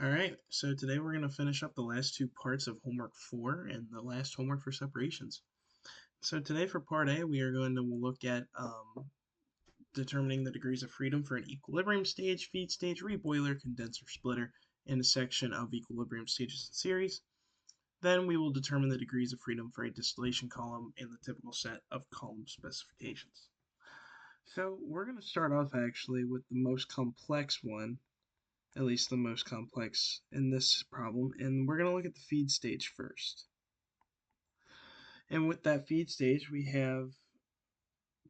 Alright, so today we're going to finish up the last two parts of homework 4 and the last homework for separations. So today for part A, we are going to look at determining the degrees of freedom for an equilibrium stage, feed stage, reboiler, condenser, splitter, and a section of equilibrium stages and series. Then we will determine the degrees of freedom for a distillation column and the typical set of column specifications. So we're going to start off actually with the most complex one, at least the most complex in this problem, and we're going to look at the feed stage first. And with that feed stage, we have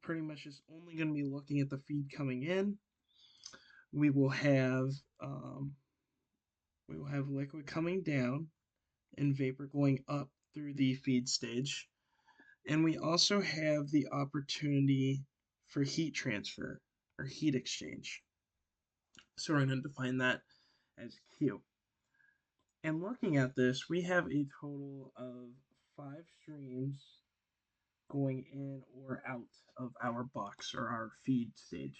pretty much just only going to be looking at the feed coming in. We will have liquid coming down and vapor going up through the feed stage, and we also have the opportunity for heat transfer or heat exchange. So we're going to define that as Q. And looking at this, we have a total of 5 streams going in or out of our box or our feed stage.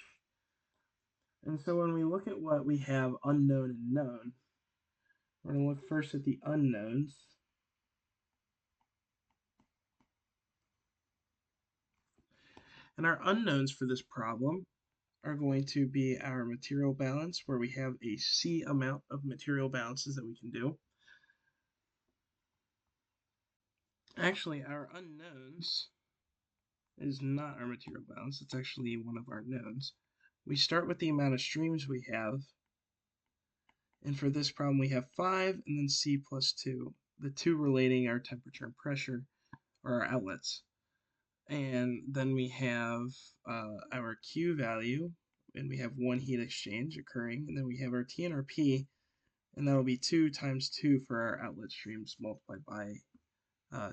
And so when we look at what we have unknown and known, we're going to look first at the unknowns. And our unknowns for this problem are going to be our material balance, where we have a C amount of material balances that we can do. Actually, our unknowns is not our material balance. It's actually one of our knowns. We start with the amount of streams we have. And for this problem, we have 5 and then C plus 2. The 2 relating our temperature and pressure, or our outlets. And then we have our Q value, and we have 1 heat exchange occurring. And then we have our T and our P, and that will be 2 times 2 for our outlet streams multiplied by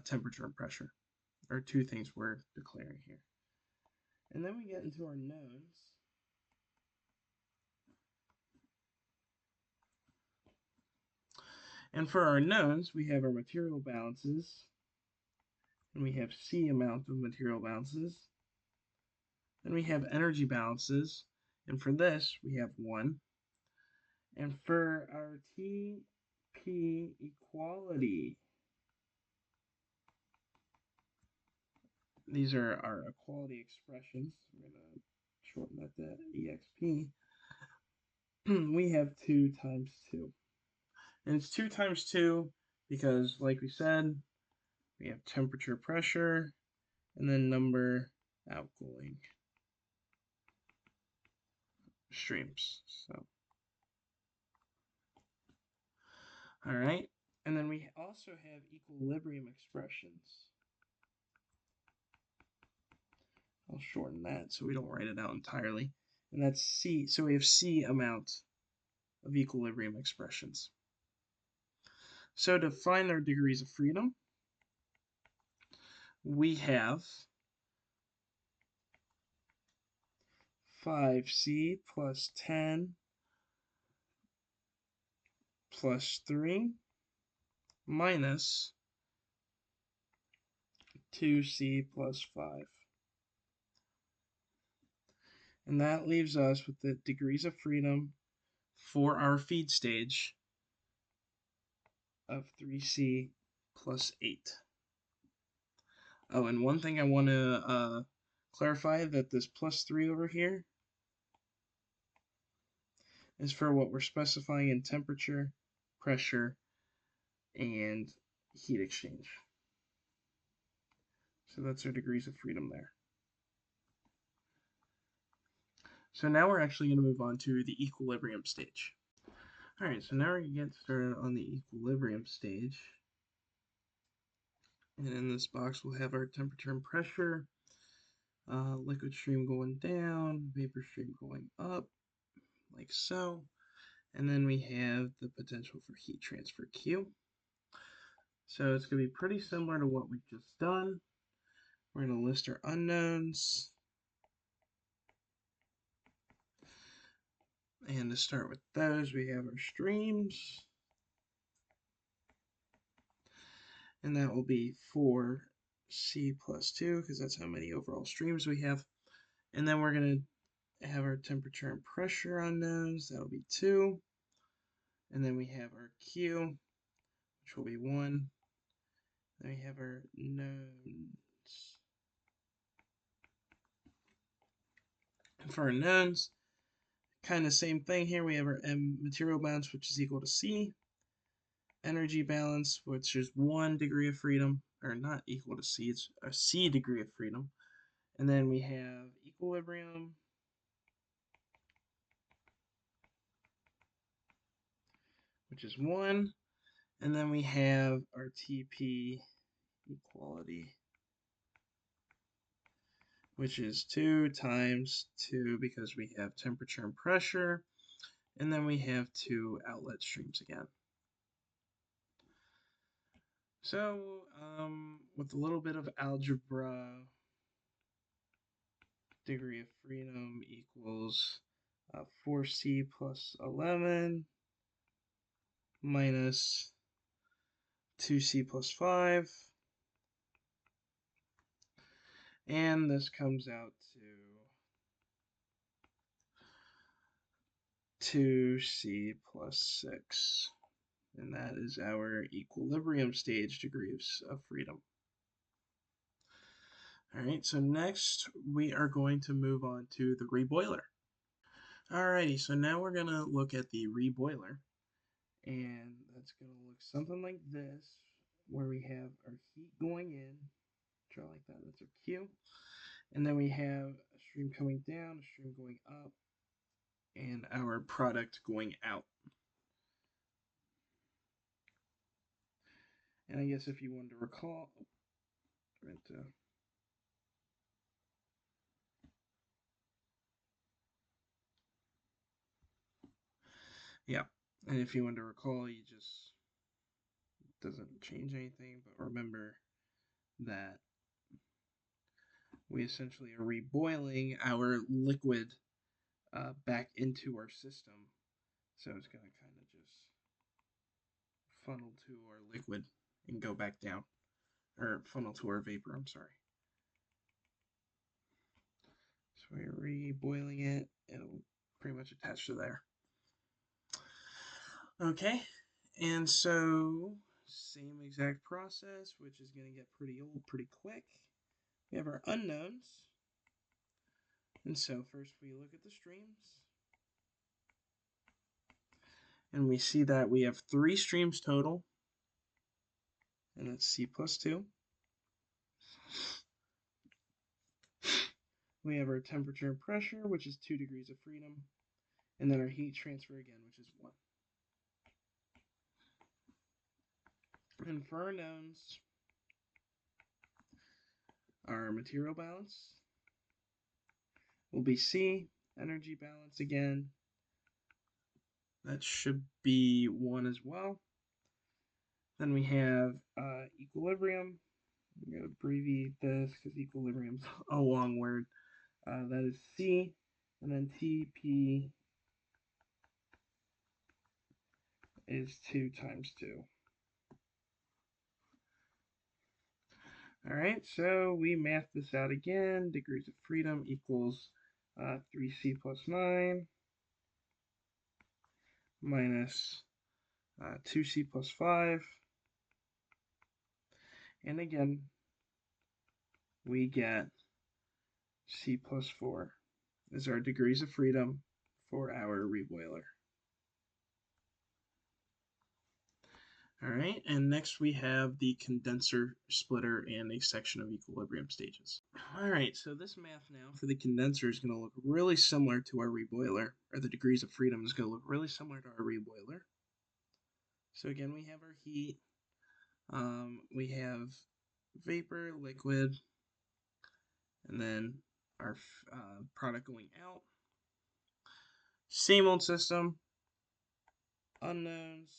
temperature and pressure, or 2 things we're declaring here. And then we get into our knowns. And for our knowns, we have our material balances, and we have C amount of material balances. Then we have energy balances, and for this, we have 1. And for our TP equality, these are our equality expressions. We're going to shorten that to EXP. We have 2 times 2. And it's 2 times 2 because, like we said, we have temperature, pressure, and then number outgoing streams. So, all right. And then we also have equilibrium expressions. I'll shorten that so we don't write it out entirely. And that's C. So we have C amount of equilibrium expressions. So to find our degrees of freedom, we have 5C plus 10 plus 3 minus 2C plus 5. And that leaves us with the degrees of freedom for our feed stage of 3C plus 8. Oh, and one thing I want to clarify, that this plus 3 over here is for what we're specifying in temperature, pressure, and heat exchange. So that's our degrees of freedom there. So now we're actually going to move on to the equilibrium stage. Alright, so now we're going to get started on the equilibrium stage. And in this box we'll have our temperature and pressure, liquid stream going down, vapor stream going up, like so. And then we have the potential for heat transfer Q. So it's going to be pretty similar to what we've just done. We're going to list our unknowns. And to start with those, we have our streams. And that will be 4C plus 2, because that's how many overall streams we have. And then we're going to have our temperature and pressure unknowns. That'll be 2. And then we have our Q, which will be 1. Then we have our knowns. And for our knowns, kind of same thing here. We have our M material balance, which is equal to C. Energy balance, which is 1 degree of freedom, or not equal to C, it's a C degree of freedom. And then we have equilibrium, which is 1. And then we have our TP equality, which is 2 times 2 because we have temperature and pressure. And then we have 2 outlet streams again. So with a little bit of algebra, degree of freedom equals 4C plus 11 minus 2C plus 5. And this comes out to 2C plus 6. And that is our equilibrium stage degrees of freedom. All right, so next we are going to move on to the reboiler. Alrighty, so now we're going to look at the reboiler. And that's going to look something like this, where we have our heat going in, draw like that, that's our Q. And then we have a stream coming down, a stream going up, and our product going out. And I guess if you wanted to recall, yeah, and if you want to recall, you just doesn't change anything, but remember that we essentially are reboiling our liquid back into our system. So it's going to kind of just funnel to our liquid and go back down, or funnel to our vapor, I'm sorry. So we're reboiling it, it'll pretty much attach to there. Okay, and so same exact process, which is going to get pretty old pretty quick. We have our unknowns. And so first we look at the streams. And we see that we have 3 streams total. And that's C plus 2. We have our temperature and pressure, which is 2 degrees of freedom. And then our heat transfer again, which is 1. And for our knowns, our material balance will be C, energy balance again. That should be 1 as well. Then we have equilibrium. I'm going to abbreviate this because equilibrium is a long word. That is C, and then TP is 2 times 2. Alright, so we math this out again. Degrees of freedom equals 3C plus 9 minus 2C plus 5. And again, we get C plus 4 is our degrees of freedom for our reboiler. Alright, and next we have the condenser, splitter, and a section of equilibrium stages. Alright, so this math now for the condenser is going to look really similar to our reboiler, or the degrees of freedom is going to look really similar to our reboiler. So again, we have our heat, we have vapor, liquid, and then our product going out. Same old system, unknowns,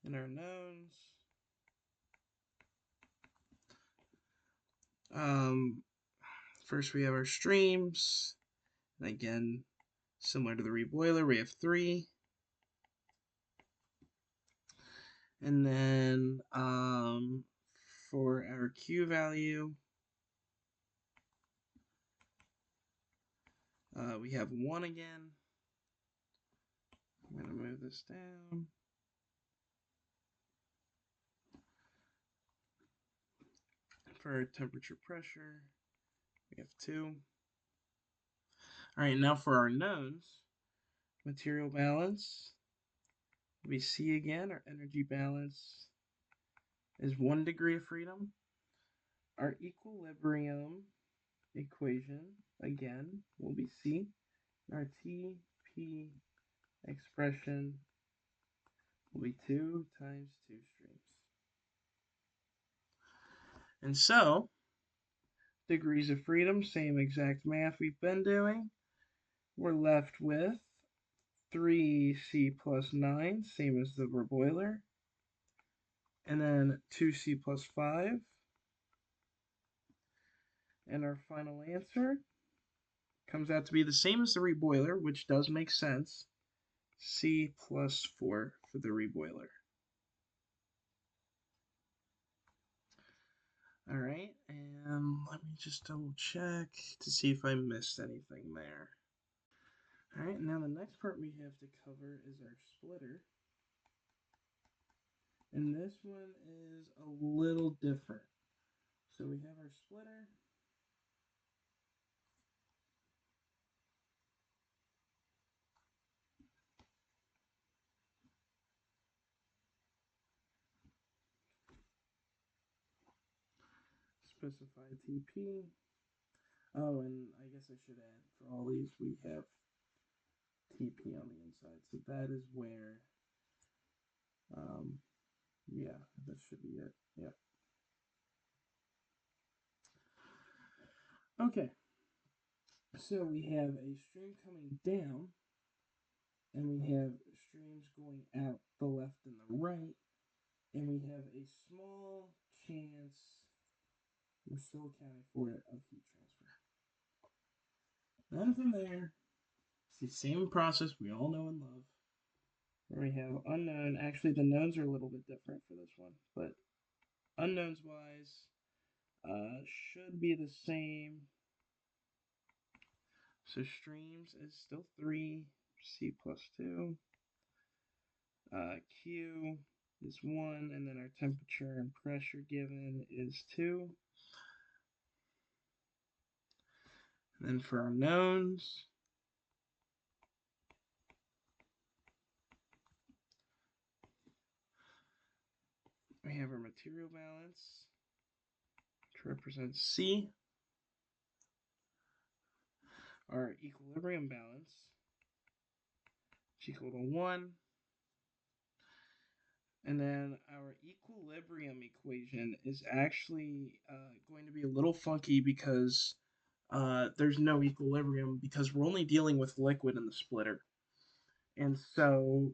and our knowns. First we have our streams, and again, similar to the reboiler, we have 3. And then for our Q value, we have 1 again. move this down. For temperature pressure, we have 2. All right, now for our knowns, material balance, we see again our energy balance is 1 degree of freedom. Our equilibrium equation, again, will be C. Our TP expression will be 2 times 2 streams. And so, degrees of freedom, same exact math we've been doing. We're left with 3C plus 9, same as the reboiler. And then 2C plus 5. And our final answer comes out to be the same as the reboiler, which does make sense. C plus 4 for the reboiler. All right, and let me just double check to see if I missed anything there. All right, now the next part we have to cover is our splitter. And this one is a little different. So we have our splitter. Specify TP. Oh, and I guess I should add, for all these, we have TP on the inside. So that is where, yeah, that should be it. Yep. Okay. So we have a stream coming down, and we have streams going out the left and the right, and we have a small chance, we're still accounting for it, of heat transfer. Nothing there. It's the same process we all know and love. Where we have unknown. Actually, the knowns are a little bit different for this one, but unknowns wise, should be the same. So streams is still 3, C plus 2. Q is 1, and then our temperature and pressure given is 2. And then for our knowns, we have our material balance, which represents C. Our equilibrium balance, which is equal to 1. And then our equilibrium equation is actually going to be a little funky because there's no equilibrium because we're only dealing with liquid in the splitter. And so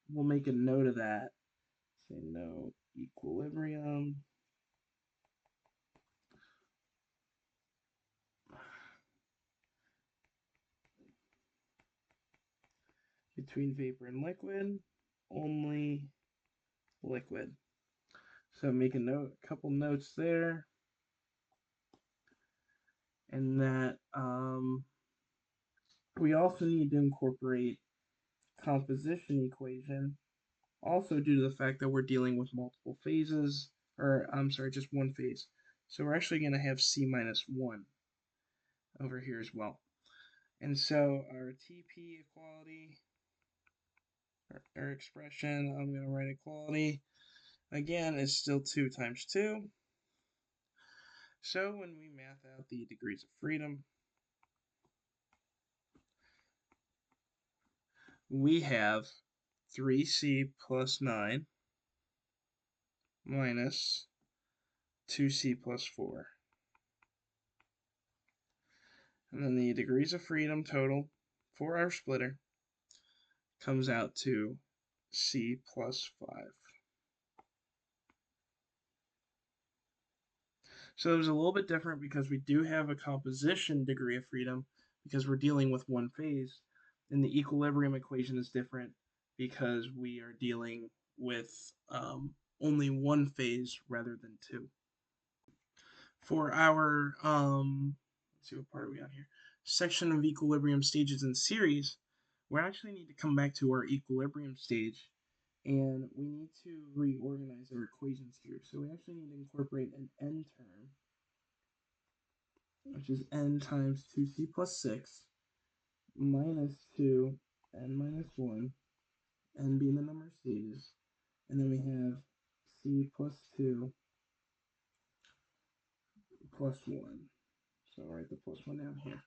we'll make a note of that. Say no equilibrium. Between vapor and liquid, only liquid. So make a couple notes there. And that we also need to incorporate composition equation, also due to the fact that we're dealing with multiple phases, or I'm sorry, just one phase. So we're actually going to have C minus 1 over here as well. And so our TP equality, our expression, I'm going to write equality, again, is still 2 times 2. So when we math out the degrees of freedom, we have 3C plus 9 minus 2C plus 4. And then the degrees of freedom total for our splitter comes out to C plus 5. So it was a little bit different because we do have a composition degree of freedom because we're dealing with one phase. And the equilibrium equation is different because we are dealing with only one phase rather than 2. For our, let's see what part are we on here, section of equilibrium stages in series, we actually need to come back to our equilibrium stage, and we need to reorganize our equations here. So we actually need to incorporate an n term, which is n times 2c plus 6 minus 2 n minus 1, n being the number of stages, and then we have c plus 2 plus 1. So I'll write the plus 1 down here.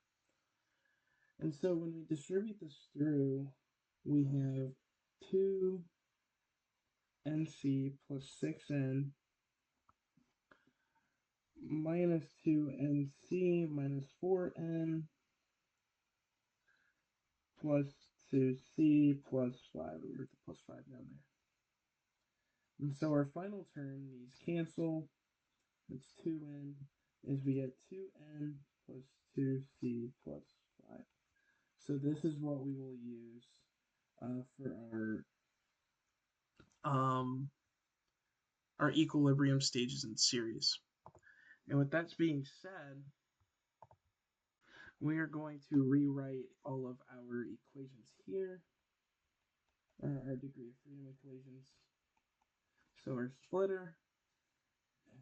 And so when we distribute this through, we have 2nc plus 6n minus 2nc minus 4n plus 2c plus 5. We wrote the plus 5 down there. And so our final term, these cancel. It's 2n, is we get 2n plus 2c plus 5. So this is what we will use for our equilibrium stages in series. And with that being said, we are going to rewrite all of our equations here, our degree of freedom equations. So our splitter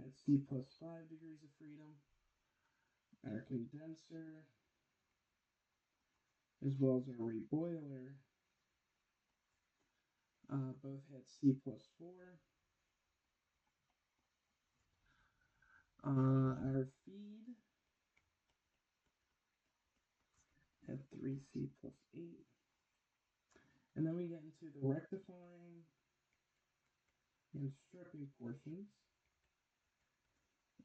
has c plus 5 degrees of freedom. Our condenser, as well as our reboiler, both had c plus 4. Our feed had 3c plus 8. And then we get into the rectifying and stripping portions.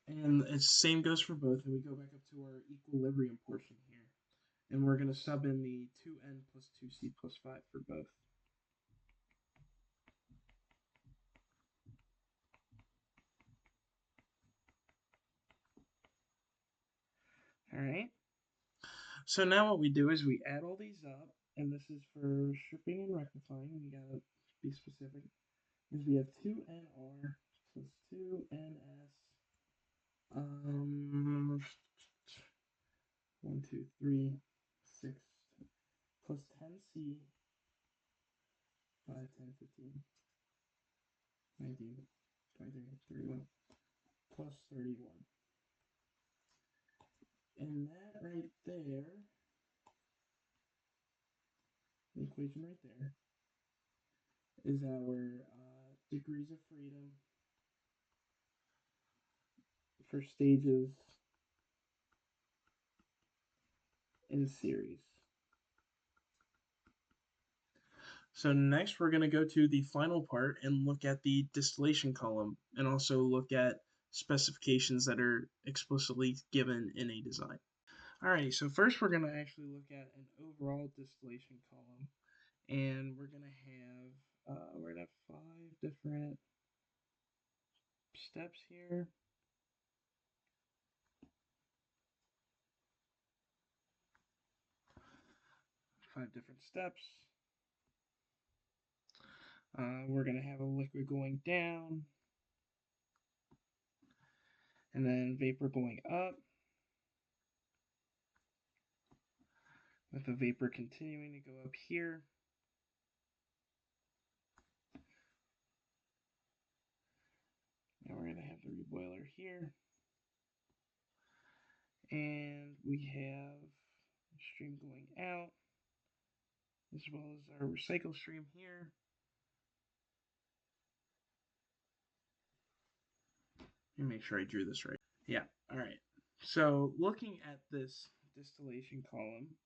And the same goes for both. And we go back up to our equilibrium portion here. And we're going to sub in the 2n plus 2c plus 5 for both. All right. So now what we do is we add all these up, and this is for stripping and rectifying. We gotta be specific. Is we have 2nr plus 2ns, 1, 2, 3, 6, plus 10c, 5, 10, 15, 19, 23, 31, plus 31. And that right there, the equation right there, is our degrees of freedom for stages in series. So next we're going to go to the final part and look at the distillation column and also look at specifications that are explicitly given in a design. Alrighty, so first we're going to actually look at an overall distillation column, and we're going to have 5 different steps here. 5 different steps. We're going to have a liquid going down, and then vapor going up, with the vapor continuing to go up here. Now we're going to have the reboiler here. And we have a stream going out, as well as our recycle stream here. Let me make sure I drew this right. Yeah, alright. So looking at this distillation column,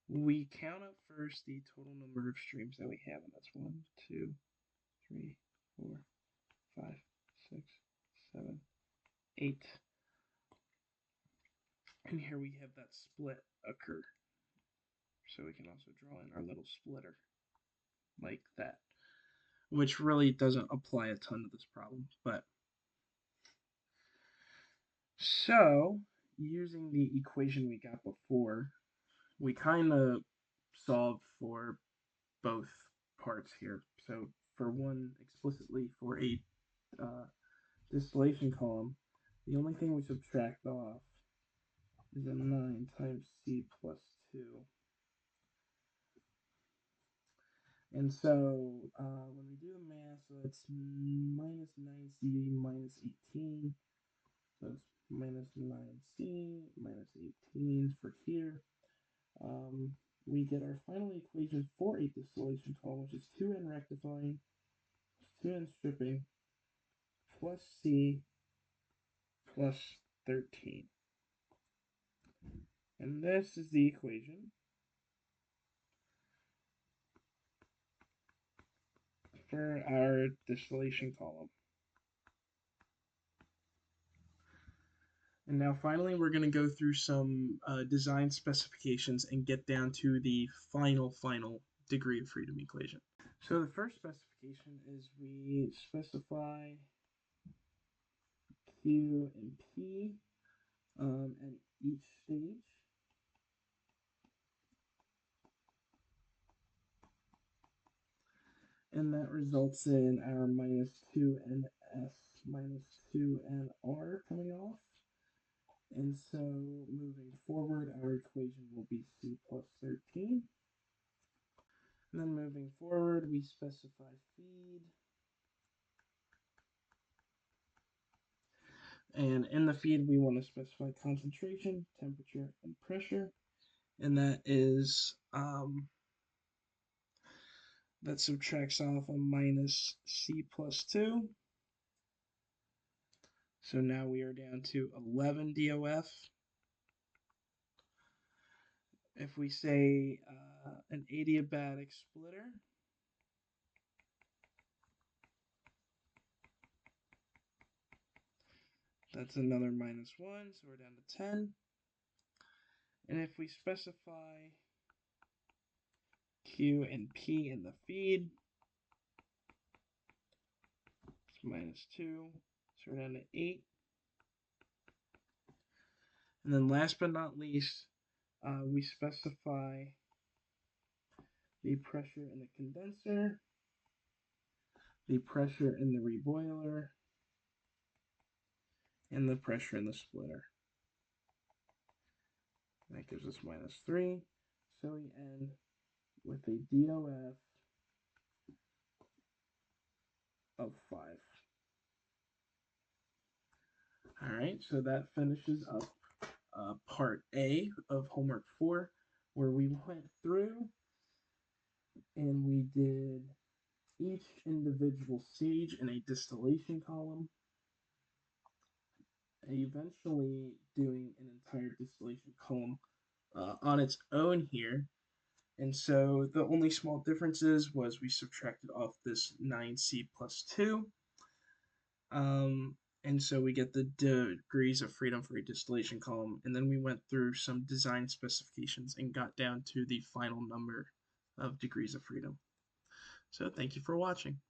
we count up first the total number of streams that we have, and that's 1, 2, 3, 4, 5, 6, 7, 8. And here we have that split occur. So we can also draw in our little splitter like that, which really doesn't apply a ton to this problem, but so using the equation we got before, we kind of solved for both parts here. So for one, explicitly for a distillation column, the only thing we subtract off is a 9 times C plus 2 And so when we do the math, so it's minus 9c minus 18. So it's minus 9c minus 18 for here. We get our final equation for a distillation column, which is 2n rectifying, 2n stripping, plus c plus 13. And this is the equation for our distillation column. And now finally we're going to go through some design specifications and get down to the final degree of freedom equation. So the first specification is we specify Q and P at each stage. And that results in our minus 2ns minus 2nr coming off. And so moving forward, our equation will be c plus 13. And then moving forward, we specify feed. And in the feed, we want to specify concentration, temperature, and pressure. And that is, that subtracts off a minus c plus 2. So now we are down to 11 DOF. If we say an adiabatic splitter, that's another minus 1, so we're down to 10. And if we specify Q and P in the feed, it's minus 2, so we're down to 8. And then last but not least, we specify the pressure in the condenser, the pressure in the reboiler, and the pressure in the splitter. That gives us minus 3. So we end with a DOF of 5. Alright, so that finishes up part A of homework 4, where we went through and we did each individual stage in a distillation column, eventually doing an entire distillation column on its own here. And so the only small differences was we subtracted off this 9c plus 2. And so we get the degrees of freedom for a distillation column. And then we went through some design specifications and got down to the final number of degrees of freedom. So thank you for watching.